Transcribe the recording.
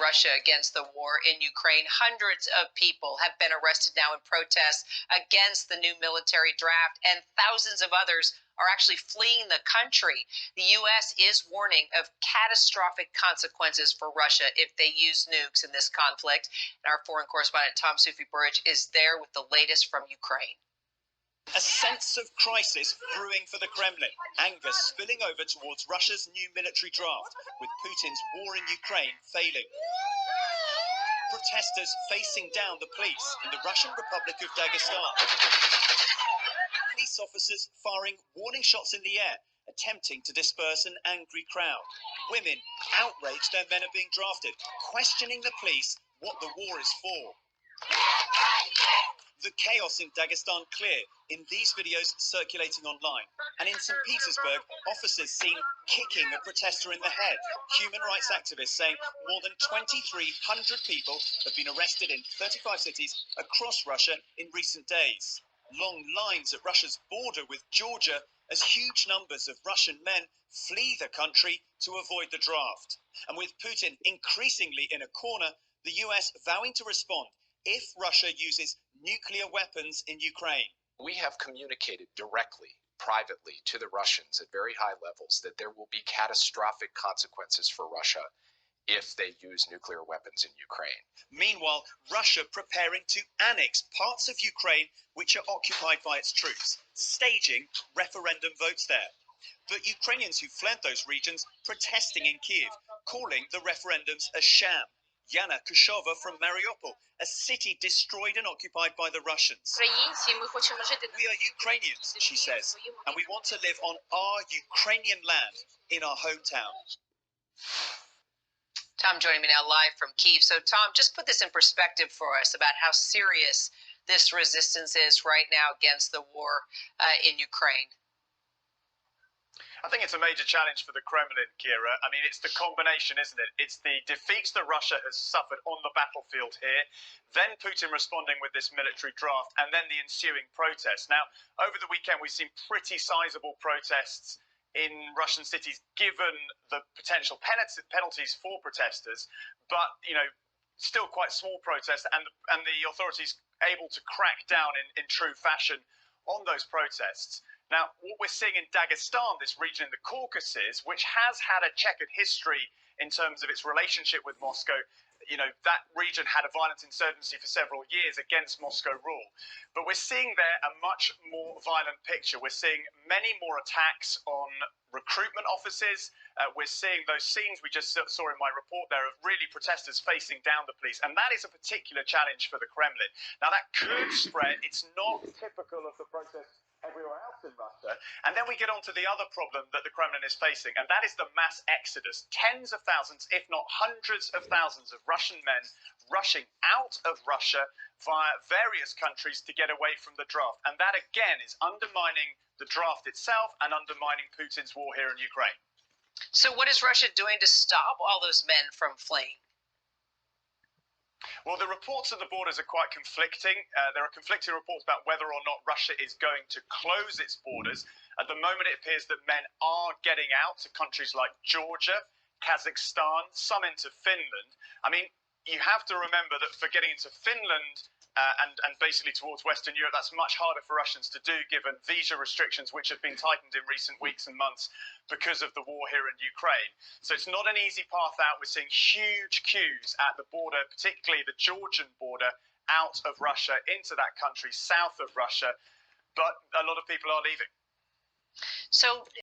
Russia against the war in Ukraine. Hundreds of people have been arrested now in protests against the new military draft, and thousands of others are actually fleeing the country. The U.S. is warning of catastrophic consequences for Russia if they use nukes in this conflict. And our foreign correspondent Tom Soufi-Burridge is there with the latest from Ukraine. A sense of crisis brewing for the Kremlin, anger spilling over towards Russia's new military draft, with Putin's war in Ukraine failing. Protesters facing down the police in the Russian Republic of Dagestan. Police officers firing warning shots in the air, attempting to disperse an angry crowd. Women outraged their men are being drafted, questioning the police what the war is for. The chaos in Dagestan clear in these videos circulating online. And in St. Petersburg, officers seen kicking a protester in the head. Human rights activists saying more than 2,300 people have been arrested in 35 cities across Russia in recent days. Long lines at Russia's border with Georgia as huge numbers of Russian men flee the country to avoid the draft. And with Putin increasingly in a corner, the US vowing to respond if Russia uses nuclear weapons in Ukraine. We have communicated directly, privately, to the Russians at very high levels that there will be catastrophic consequences for Russia if they use nuclear weapons in Ukraine. Meanwhile, Russia preparing to annex parts of Ukraine which are occupied by its troops, staging referendum votes there. But Ukrainians who fled those regions protesting in Kiev, calling the referendums a sham. Yana Kushova from Mariupol, a city destroyed and occupied by the Russians. We are Ukrainians, she says, and we want to live on our Ukrainian land in our hometown. Tom joining me now live from Kyiv. So Tom, just put this in perspective for us about how serious this resistance is right now against the war in Ukraine. I think it's a major challenge for the Kremlin, Kira. I mean, it's the combination, isn't it? It's the defeats that Russia has suffered on the battlefield here, then Putin responding with this military draft, and then the ensuing protests. Now, over the weekend, we've seen pretty sizable protests in Russian cities, given the potential penalties for protesters, but, you know, still quite small protests, and the authorities able to crack down in true fashion on those protests. Now, what we're seeing in Dagestan, this region in the Caucasus, which has had a checkered history in terms of its relationship with Moscow, you know, that region had a violent insurgency for several years against Moscow rule. But we're seeing there a much more violent picture. We're seeing many more attacks on recruitment offices. We're seeing those scenes we just saw in my report there of really protesters facing down the police. And that is a particular challenge for the Kremlin. Now, that could spread. It's not typical of the protests everywhere else in Russia. And then we get on to the other problem that the Kremlin is facing, and that is the mass exodus. Tens of thousands, if not hundreds of thousands of Russian men rushing out of Russia via various countries to get away from the draft. And that, again, is undermining the draft itself and undermining Putin's war here in Ukraine. So what is Russia doing to stop all those men from fleeing? Well, the reports at the borders are quite conflicting. There are conflicting reports about whether or not Russia is going to close its borders. At the moment, it appears that men are getting out to countries like Georgia, Kazakhstan, some into Finland. I mean, you have to remember that for getting into Finland and basically towards Western Europe, that's much harder for Russians to do given visa restrictions which have been tightened in recent weeks and months because of the war here in Ukraine. So it's not an easy path out. We're seeing huge queues at the border, particularly the Georgian border, out of Russia into that country south of Russia. But a lot of people are leaving. So